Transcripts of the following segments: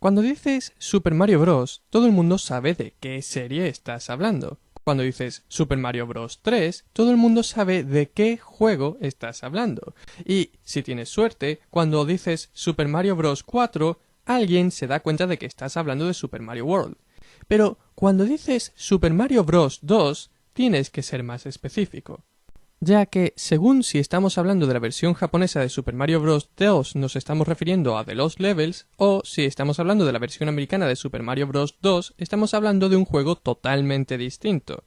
Cuando dices Super Mario Bros., todo el mundo sabe de qué serie estás hablando. Cuando dices Super Mario Bros. 3, todo el mundo sabe de qué juego estás hablando. Y, si tienes suerte, cuando dices Super Mario Bros. 4, alguien se da cuenta de que estás hablando de Super Mario World. Pero cuando dices Super Mario Bros. 2, tienes que ser más específico. Ya que, según si estamos hablando de la versión japonesa de Super Mario Bros. 2 nos estamos refiriendo a The Lost Levels, o si estamos hablando de la versión americana de Super Mario Bros. 2, estamos hablando de un juego totalmente distinto.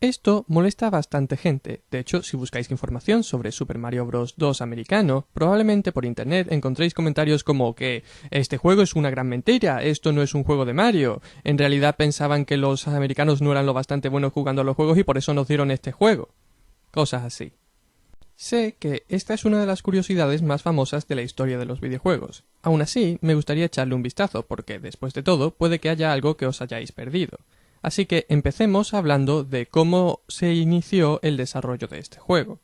Esto molesta a bastante gente. De hecho, si buscáis información sobre Super Mario Bros. 2 americano, probablemente por internet encontréis comentarios como que este juego es una gran mentira, esto no es un juego de Mario, en realidad pensaban que los americanos no eran lo bastante buenos jugando a los juegos y por eso nos dieron este juego. Cosas así. Sé que esta es una de las curiosidades más famosas de la historia de los videojuegos. Aún así, me gustaría echarle un vistazo porque, después de todo, puede que haya algo que os hayáis perdido. Así que empecemos hablando de cómo se inició el desarrollo de este juego.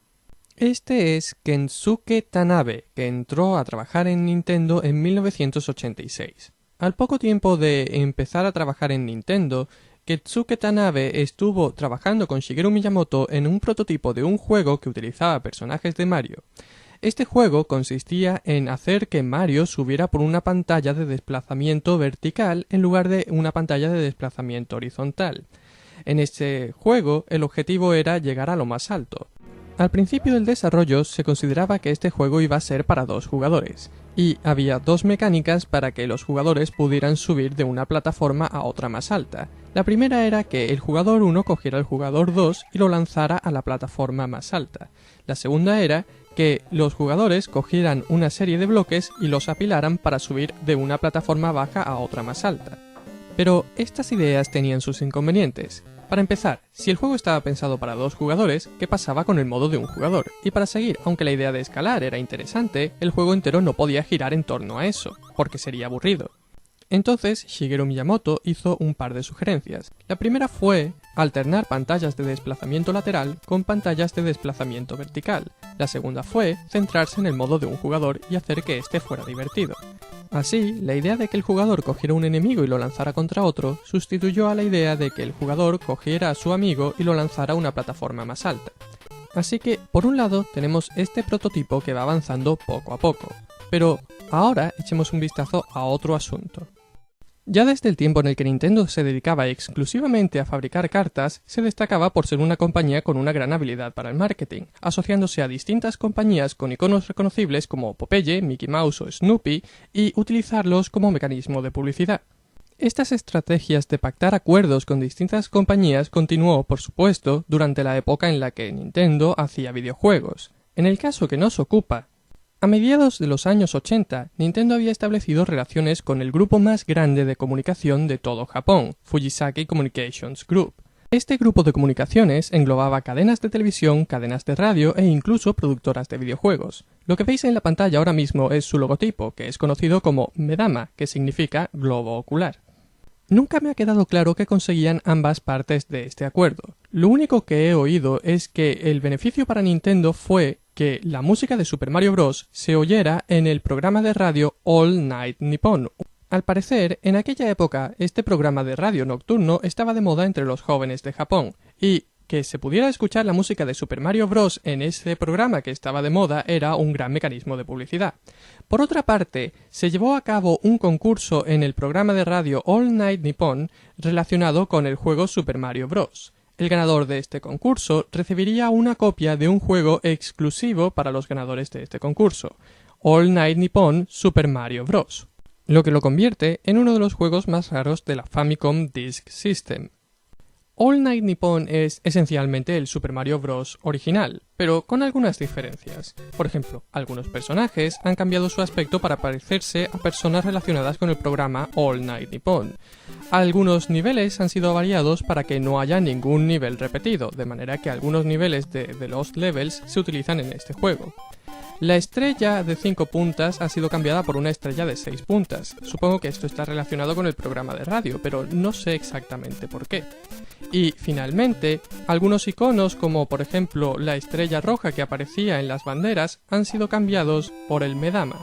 Este es Kensuke Tanabe, que entró a trabajar en Nintendo en 1986. Al poco tiempo de empezar a trabajar en Nintendo, Kensuke Tanabe estuvo trabajando con Shigeru Miyamoto en un prototipo de un juego que utilizaba personajes de Mario. Este juego consistía en hacer que Mario subiera por una pantalla de desplazamiento vertical en lugar de una pantalla de desplazamiento horizontal. En este juego, el objetivo era llegar a lo más alto. Al principio del desarrollo se consideraba que este juego iba a ser para 2 jugadores, y había 2 mecánicas para que los jugadores pudieran subir de una plataforma a otra más alta. La primera era que el jugador 1 cogiera al jugador 2 y lo lanzara a la plataforma más alta. La segunda era que los jugadores cogieran una serie de bloques y los apilaran para subir de una plataforma baja a otra más alta. Pero estas ideas tenían sus inconvenientes. Para empezar, si el juego estaba pensado para 2 jugadores, ¿qué pasaba con el modo de un jugador? Y para seguir, aunque la idea de escalar era interesante, el juego entero no podía girar en torno a eso, porque sería aburrido. Entonces, Shigeru Miyamoto hizo un par de sugerencias. La primera fue alternar pantallas de desplazamiento lateral con pantallas de desplazamiento vertical. La segunda fue centrarse en el modo de un jugador y hacer que este fuera divertido. Así, la idea de que el jugador cogiera un enemigo y lo lanzara contra otro sustituyó a la idea de que el jugador cogiera a su amigo y lo lanzara a una plataforma más alta. Así que, por un lado, tenemos este prototipo que va avanzando poco a poco. Pero ahora echemos un vistazo a otro asunto. Ya desde el tiempo en el que Nintendo se dedicaba exclusivamente a fabricar cartas, se destacaba por ser una compañía con una gran habilidad para el marketing, asociándose a distintas compañías con iconos reconocibles como Popeye, Mickey Mouse o Snoopy, y utilizarlos como mecanismo de publicidad. Estas estrategias de pactar acuerdos con distintas compañías continuó, por supuesto, durante la época en la que Nintendo hacía videojuegos. En el caso que nos ocupa, a mediados de los años 80, Nintendo había establecido relaciones con el grupo más grande de comunicación de todo Japón, Fujisaki Communications Group. Este grupo de comunicaciones englobaba cadenas de televisión, cadenas de radio e incluso productoras de videojuegos. Lo que veis en la pantalla ahora mismo es su logotipo, que es conocido como Medama, que significa globo ocular. Nunca me ha quedado claro qué conseguían ambas partes de este acuerdo. Lo único que he oído es que el beneficio para Nintendo fue que la música de Super Mario Bros. Se oyera en el programa de radio All Night Nippon. Al parecer, en aquella época, este programa de radio nocturno estaba de moda entre los jóvenes de Japón, y que se pudiera escuchar la música de Super Mario Bros. En ese programa que estaba de moda era un gran mecanismo de publicidad. Por otra parte, se llevó a cabo un concurso en el programa de radio All Night Nippon relacionado con el juego Super Mario Bros. El ganador de este concurso recibiría una copia de un juego exclusivo para los ganadores de este concurso, All Night Nippon Super Mario Bros., lo que lo convierte en uno de los juegos más raros de la Famicom Disk System. All Night Nippon es esencialmente el Super Mario Bros. Original, pero con algunas diferencias. Por ejemplo, algunos personajes han cambiado su aspecto para parecerse a personas relacionadas con el programa All Night Nippon. Algunos niveles han sido variados para que no haya ningún nivel repetido, de manera que algunos niveles de The Lost Levels se utilizan en este juego. La estrella de 5 puntas ha sido cambiada por una estrella de 6 puntas. Supongo que esto está relacionado con el programa de radio, pero no sé exactamente por qué. Y, finalmente, algunos iconos como por ejemplo la estrella roja que aparecía en las banderas han sido cambiados por el Medama.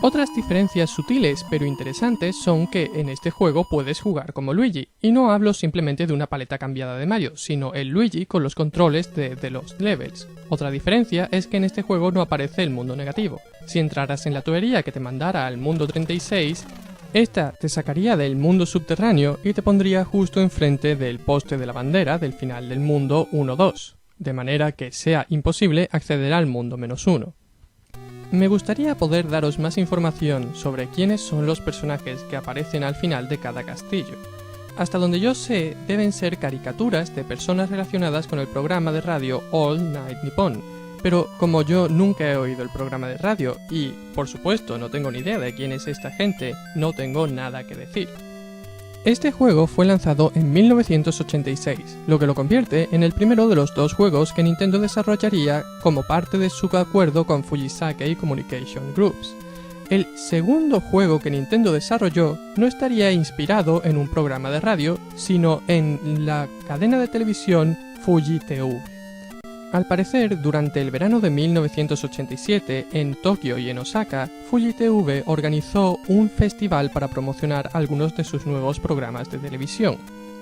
Otras diferencias sutiles pero interesantes son que en este juego puedes jugar como Luigi, y no hablo simplemente de una paleta cambiada de Mario, sino el Luigi con los controles de los levels. Otra diferencia es que en este juego no aparece el mundo negativo. Si entraras en la tubería que te mandara al mundo 36, esta te sacaría del mundo subterráneo y te pondría justo enfrente del poste de la bandera del final del mundo 1-2, de manera que sea imposible acceder al mundo -1. Me gustaría poder daros más información sobre quiénes son los personajes que aparecen al final de cada castillo. Hasta donde yo sé, deben ser caricaturas de personas relacionadas con el programa de radio All Night Nippon, pero como yo nunca he oído el programa de radio y, por supuesto, no tengo ni idea de quién es esta gente, no tengo nada que decir. Este juego fue lanzado en 1986, lo que lo convierte en el primero de los dos juegos que Nintendo desarrollaría como parte de su acuerdo con Fujisake Communication Groups. El segundo juego que Nintendo desarrolló no estaría inspirado en un programa de radio, sino en la cadena de televisión Fuji TV. Al parecer, durante el verano de 1987, en Tokio y en Osaka, Fuji TV organizó un festival para promocionar algunos de sus nuevos programas de televisión.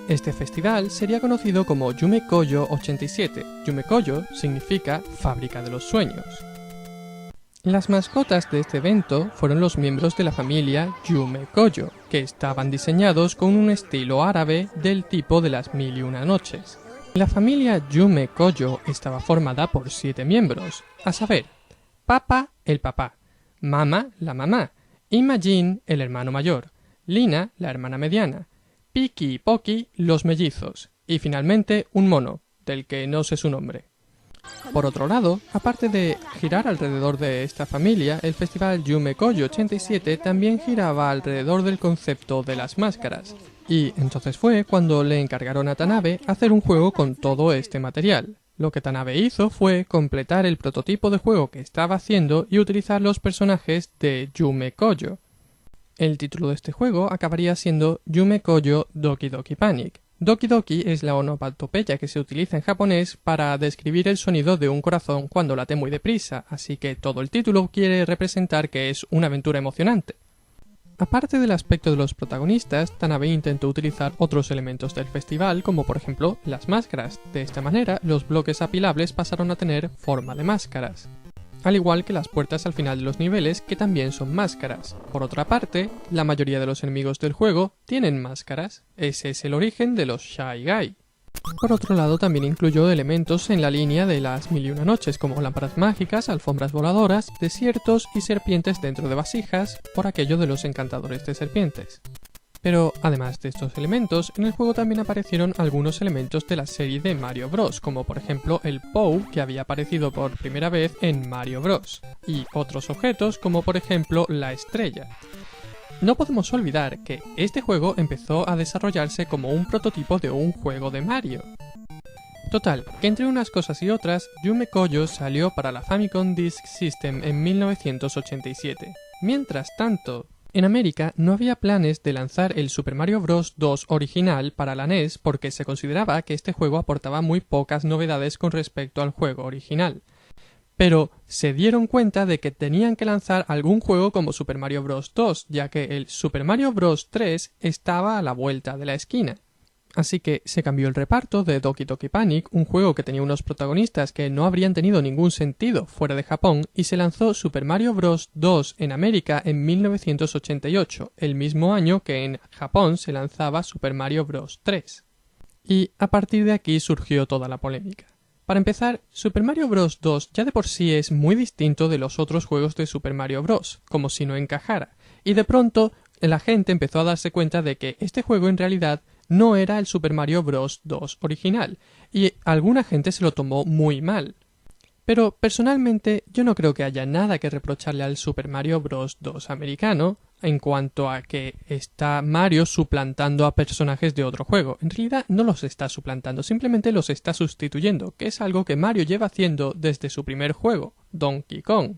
Este festival sería conocido como Yume Koyo 87. Yume Koyo significa Fábrica de los Sueños. Las mascotas de este evento fueron los miembros de la familia Yume Koyo, que estaban diseñados con un estilo árabe del tipo de las 1001 noches. La familia Yume Koyo estaba formada por 7 miembros, a saber, Papa, el papá, Mama, la mamá, Imajin, el hermano mayor, Lina, la hermana mediana, Piki y Poki, los mellizos, y finalmente un mono, del que no sé su nombre. Por otro lado, aparte de girar alrededor de esta familia, el festival Yume Koyo 87 también giraba alrededor del concepto de las máscaras. Y entonces fue cuando le encargaron a Tanabe hacer un juego con todo este material. Lo que Tanabe hizo fue completar el prototipo de juego que estaba haciendo y utilizar los personajes de Yume Koyo. El título de este juego acabaría siendo Yume Koyo Doki Doki Panic. Doki Doki es la onomatopeya que se utiliza en japonés para describir el sonido de un corazón cuando late muy deprisa, así que todo el título quiere representar que es una aventura emocionante. Aparte del aspecto de los protagonistas, Tanabe intentó utilizar otros elementos del festival, como por ejemplo las máscaras. De esta manera, los bloques apilables pasaron a tener forma de máscaras, al igual que las puertas al final de los niveles, que también son máscaras. Por otra parte, la mayoría de los enemigos del juego tienen máscaras. Ese es el origen de los Shy Guy. Por otro lado, también incluyó elementos en la línea de las 1001 noches, como lámparas mágicas, alfombras voladoras, desiertos y serpientes dentro de vasijas, por aquello de los encantadores de serpientes. Pero, además de estos elementos, en el juego también aparecieron algunos elementos de la serie de Mario Bros, como por ejemplo el Pou, que había aparecido por primera vez en Mario Bros, y otros objetos como por ejemplo la estrella. No podemos olvidar que este juego empezó a desarrollarse como un prototipo de un juego de Mario. Total, que entre unas cosas y otras, Yume Koyo salió para la Famicom Disk System en 1987. Mientras tanto, en América no había planes de lanzar el Super Mario Bros. 2 original para la NES porque se consideraba que este juego aportaba muy pocas novedades con respecto al juego original. Pero se dieron cuenta de que tenían que lanzar algún juego como Super Mario Bros. 2, ya que el Super Mario Bros. 3 estaba a la vuelta de la esquina. Así que se cambió el reparto de Doki Doki Panic, un juego que tenía unos protagonistas que no habrían tenido ningún sentido fuera de Japón, y se lanzó Super Mario Bros. 2 en América en 1988, el mismo año que en Japón se lanzaba Super Mario Bros. 3. Y a partir de aquí surgió toda la polémica. Para empezar, Super Mario Bros. 2 ya de por sí es muy distinto de los otros juegos de Super Mario Bros., como si no encajara, y de pronto la gente empezó a darse cuenta de que este juego en realidad no era el Super Mario Bros. 2 original, y alguna gente se lo tomó muy mal. Pero personalmente yo no creo que haya nada que reprocharle al Super Mario Bros. 2 americano en cuanto a que está Mario suplantando a personajes de otro juego. En realidad no los está suplantando, simplemente los está sustituyendo, que es algo que Mario lleva haciendo desde su primer juego, Donkey Kong.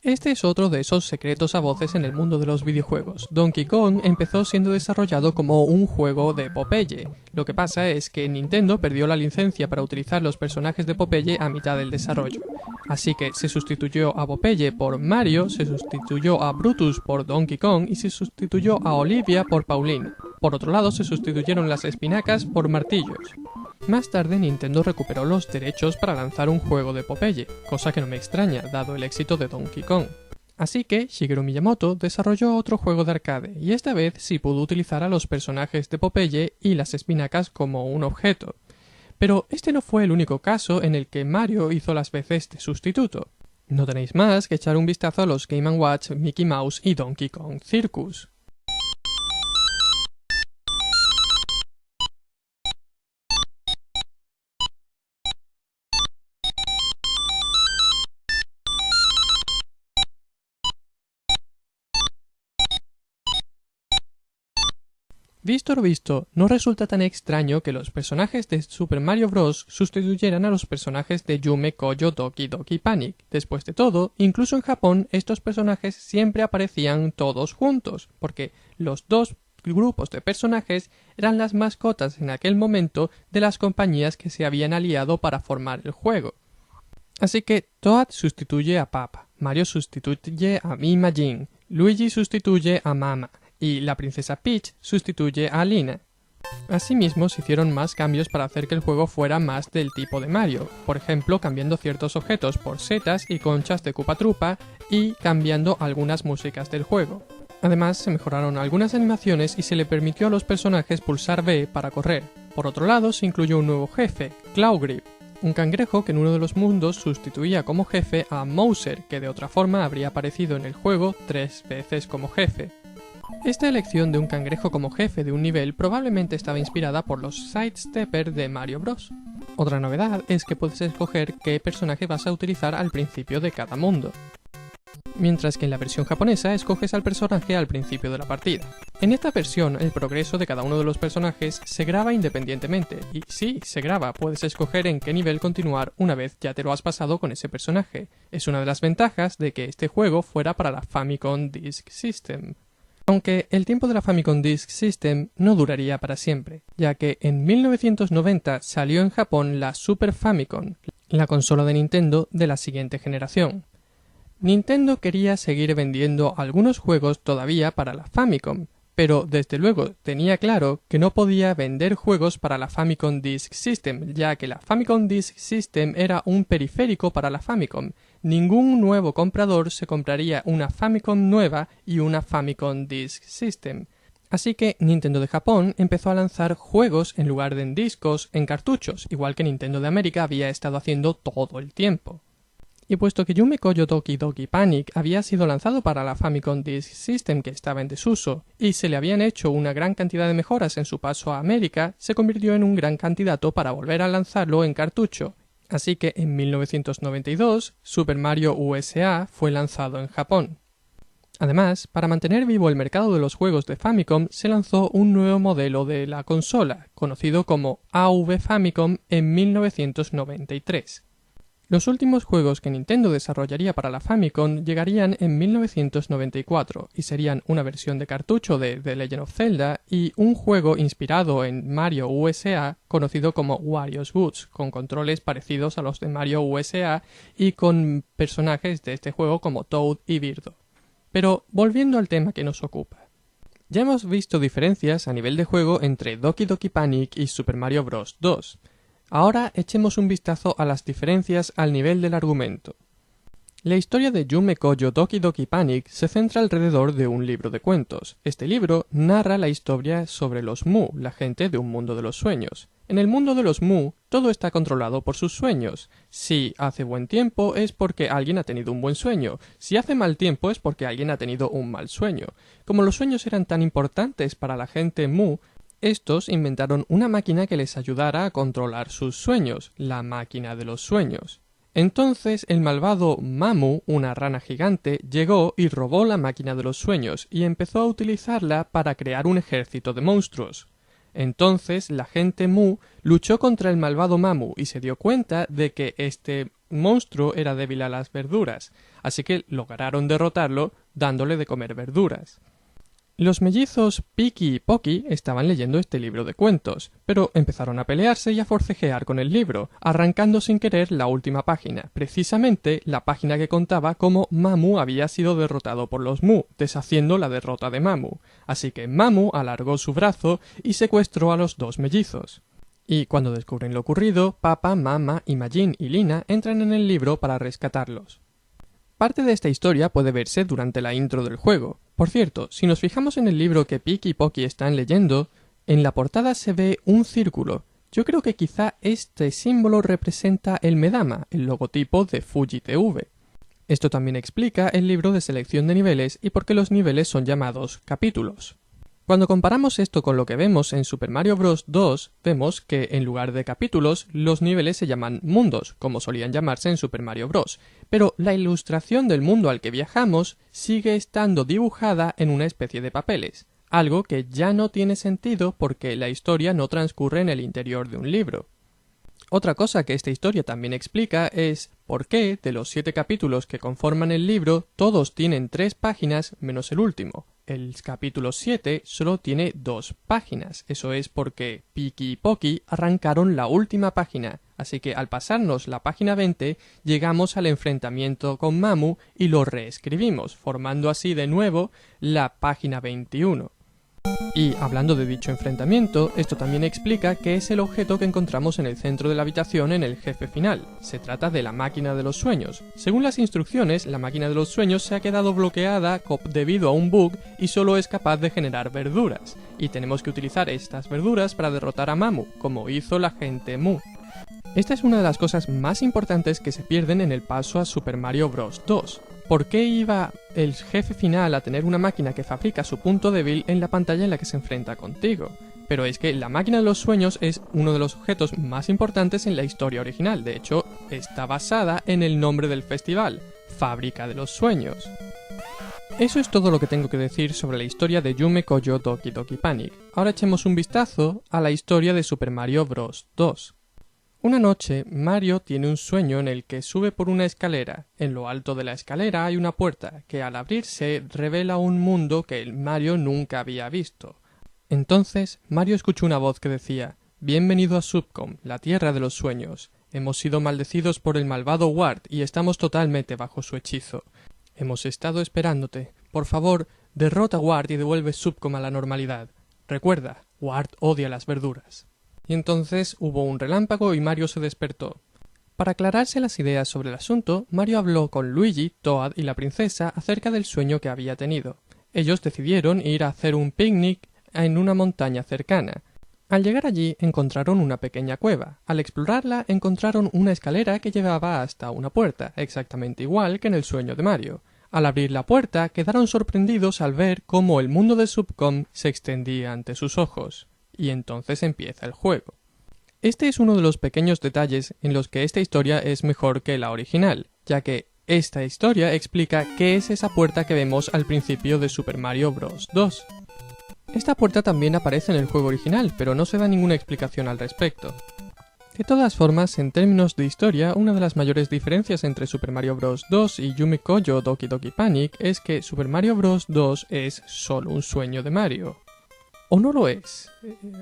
Este es otro de esos secretos a voces en el mundo de los videojuegos. Donkey Kong empezó siendo desarrollado como un juego de Popeye. Lo que pasa es que Nintendo perdió la licencia para utilizar los personajes de Popeye a mitad del desarrollo. Así que se sustituyó a Popeye por Mario, se sustituyó a Brutus por Donkey Kong y se sustituyó a Olivia por Pauline. Por otro lado, se sustituyeron las espinacas por martillos. Más tarde Nintendo recuperó los derechos para lanzar un juego de Popeye, cosa que no me extraña, dado el éxito de Donkey Kong. Así que Shigeru Miyamoto desarrolló otro juego de arcade, y esta vez sí pudo utilizar a los personajes de Popeye y las espinacas como un objeto. Pero este no fue el único caso en el que Mario hizo las veces de sustituto. No tenéis más que echar un vistazo a los Game & Watch, Mickey Mouse y Donkey Kong Circus. Visto lo visto, no resulta tan extraño que los personajes de Super Mario Bros. Sustituyeran a los personajes de Yume Koyo Doki Doki Panic. Después de todo, incluso en Japón, estos personajes siempre aparecían todos juntos, porque los dos grupos de personajes eran las mascotas en aquel momento de las compañías que se habían aliado para formar el juego. Así que Toad sustituye a Papa, Mario sustituye a Imagine, Luigi sustituye a Mama, y la princesa Peach sustituye a Lina. Asimismo, se hicieron más cambios para hacer que el juego fuera más del tipo de Mario, por ejemplo cambiando ciertos objetos por setas y conchas de Koopa Troopa y cambiando algunas músicas del juego. Además, se mejoraron algunas animaciones y se le permitió a los personajes pulsar B para correr. Por otro lado, se incluyó un nuevo jefe, Clawgrip, un cangrejo que en uno de los mundos sustituía como jefe a Mouser, que de otra forma habría aparecido en el juego 3 veces como jefe. Esta elección de un cangrejo como jefe de un nivel probablemente estaba inspirada por los Sidestepper de Mario Bros. Otra novedad es que puedes escoger qué personaje vas a utilizar al principio de cada mundo, mientras que en la versión japonesa escoges al personaje al principio de la partida. En esta versión, el progreso de cada uno de los personajes se graba independientemente, y sí, se graba, puedes escoger en qué nivel continuar una vez ya te lo has pasado con ese personaje. Es una de las ventajas de que este juego fuera para la Famicom Disk System. Aunque el tiempo de la Famicom Disk System no duraría para siempre, ya que en 1990 salió en Japón la Super Famicom, la consola de Nintendo de la siguiente generación. Nintendo quería seguir vendiendo algunos juegos todavía para la Famicom, pero desde luego tenía claro que no podía vender juegos para la Famicom Disk System, ya que la Famicom Disk System era un periférico para la Famicom. Ningún nuevo comprador se compraría una Famicom nueva y una Famicom Disk System. Así que Nintendo de Japón empezó a lanzar juegos en lugar de en discos, en cartuchos, igual que Nintendo de América había estado haciendo todo el tiempo. Y puesto que Yume Koyo Doki Doki Panic había sido lanzado para la Famicom Disk System que estaba en desuso, y se le habían hecho una gran cantidad de mejoras en su paso a América, se convirtió en un gran candidato para volver a lanzarlo en cartucho. Así que en 1992, Super Mario USA fue lanzado en Japón. Además, para mantener vivo el mercado de los juegos de Famicom, se lanzó un nuevo modelo de la consola, conocido como AV Famicom en 1993. Los últimos juegos que Nintendo desarrollaría para la Famicom llegarían en 1994 y serían una versión de cartucho de The Legend of Zelda y un juego inspirado en Mario USA conocido como Wario's Woods, con controles parecidos a los de Mario USA y con personajes de este juego como Toad y Birdo. Pero volviendo al tema que nos ocupa. Ya hemos visto diferencias a nivel de juego entre Doki Doki Panic y Super Mario Bros. 2. Ahora echemos un vistazo a las diferencias al nivel del argumento. La historia de Yume Koyo Doki Doki Panic se centra alrededor de un libro de cuentos. Este libro narra la historia sobre los Mu, la gente de un mundo de los sueños. En el mundo de los Mu, todo está controlado por sus sueños. Si hace buen tiempo es porque alguien ha tenido un buen sueño. Si hace mal tiempo es porque alguien ha tenido un mal sueño. Como los sueños eran tan importantes para la gente Mu, estos inventaron una máquina que les ayudara a controlar sus sueños, la máquina de los sueños. Entonces el malvado Mamu, una rana gigante, llegó y robó la máquina de los sueños y empezó a utilizarla para crear un ejército de monstruos. Entonces la gente Mu luchó contra el malvado Mamu y se dio cuenta de que este monstruo era débil a las verduras, así que lograron derrotarlo dándole de comer verduras. Los mellizos Piki y Poki estaban leyendo este libro de cuentos, pero empezaron a pelearse y a forcejear con el libro, arrancando sin querer la última página, precisamente la página que contaba cómo Mamu había sido derrotado por los Mu, deshaciendo la derrota de Mamu. Así que Mamu alargó su brazo y secuestró a los dos mellizos. Y cuando descubren lo ocurrido, Papa, Mama, Imagine y Lina entran en el libro para rescatarlos. Parte de esta historia puede verse durante la intro del juego. Por cierto, si nos fijamos en el libro que Piki y Poki están leyendo, en la portada se ve un círculo. Yo creo que quizá este símbolo representa el Medama, el logotipo de Fuji TV. Esto también explica el libro de selección de niveles y por qué los niveles son llamados capítulos. Cuando comparamos esto con lo que vemos en Super Mario Bros. 2, vemos que en lugar de capítulos, los niveles se llaman mundos, como solían llamarse en Super Mario Bros. Pero la ilustración del mundo al que viajamos sigue estando dibujada en una especie de papeles, algo que ya no tiene sentido porque la historia no transcurre en el interior de un libro. Otra cosa que esta historia también explica es por qué, de los 7 capítulos que conforman el libro, todos tienen 3 páginas menos el último. El capítulo 7 solo tiene 2 páginas. Eso es porque Piki y Poki arrancaron la última página. Así que al pasarnos la página 20, llegamos al enfrentamiento con Mamu y lo reescribimos, formando así de nuevo la página 21. Y hablando de dicho enfrentamiento, esto también explica qué es el objeto que encontramos en el centro de la habitación en el jefe final. Se trata de la máquina de los sueños. Según las instrucciones, la máquina de los sueños se ha quedado bloqueada debido a un bug y solo es capaz de generar verduras. Y tenemos que utilizar estas verduras para derrotar a Mamu, como hizo la gente Mu. Esta es una de las cosas más importantes que se pierden en el paso a Super Mario Bros. 2. ¿Por qué iba el jefe final a tener una máquina que fabrica su punto débil en la pantalla en la que se enfrenta contigo? Pero es que la máquina de los sueños es uno de los objetos más importantes en la historia original. De hecho, está basada en el nombre del festival, Fábrica de los Sueños. Eso es todo lo que tengo que decir sobre la historia de Yume Koyo Doki Doki Panic. Ahora echemos un vistazo a la historia de Super Mario Bros. 2. Una noche, Mario tiene un sueño en el que sube por una escalera. En lo alto de la escalera hay una puerta que al abrirse revela un mundo que Mario nunca había visto. Entonces, Mario escuchó una voz que decía: «Bienvenido a Subcom, la tierra de los sueños. Hemos sido maldecidos por el malvado Ward y estamos totalmente bajo su hechizo. Hemos estado esperándote. Por favor, derrota a Ward y devuelve Subcom a la normalidad. Recuerda, Ward odia las verduras». Y entonces hubo un relámpago y Mario se despertó. Para aclararse las ideas sobre el asunto, Mario habló con Luigi, Toad y la princesa acerca del sueño que había tenido. Ellos decidieron ir a hacer un picnic en una montaña cercana. Al llegar allí encontraron una pequeña cueva. Al explorarla encontraron una escalera que llevaba hasta una puerta, exactamente igual que en el sueño de Mario. Al abrir la puerta quedaron sorprendidos al ver cómo el mundo de Subcom se extendía ante sus ojos. Y entonces empieza el juego. Este es uno de los pequeños detalles en los que esta historia es mejor que la original, ya que esta historia explica qué es esa puerta que vemos al principio de Super Mario Bros. 2. Esta puerta también aparece en el juego original, pero no se da ninguna explicación al respecto. De todas formas, en términos de historia, una de las mayores diferencias entre Super Mario Bros. 2 y Yume Koyo Doki Doki Panic es que Super Mario Bros. 2 es solo un sueño de Mario. ¿O no lo es?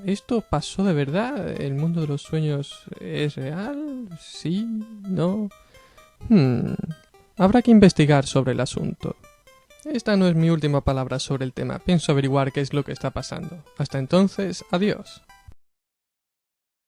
¿Esto pasó de verdad? ¿El mundo de los sueños es real? ¿Sí? ¿No? Habrá que investigar sobre el asunto. Esta no es mi última palabra sobre el tema. Pienso averiguar qué es lo que está pasando. Hasta entonces, adiós.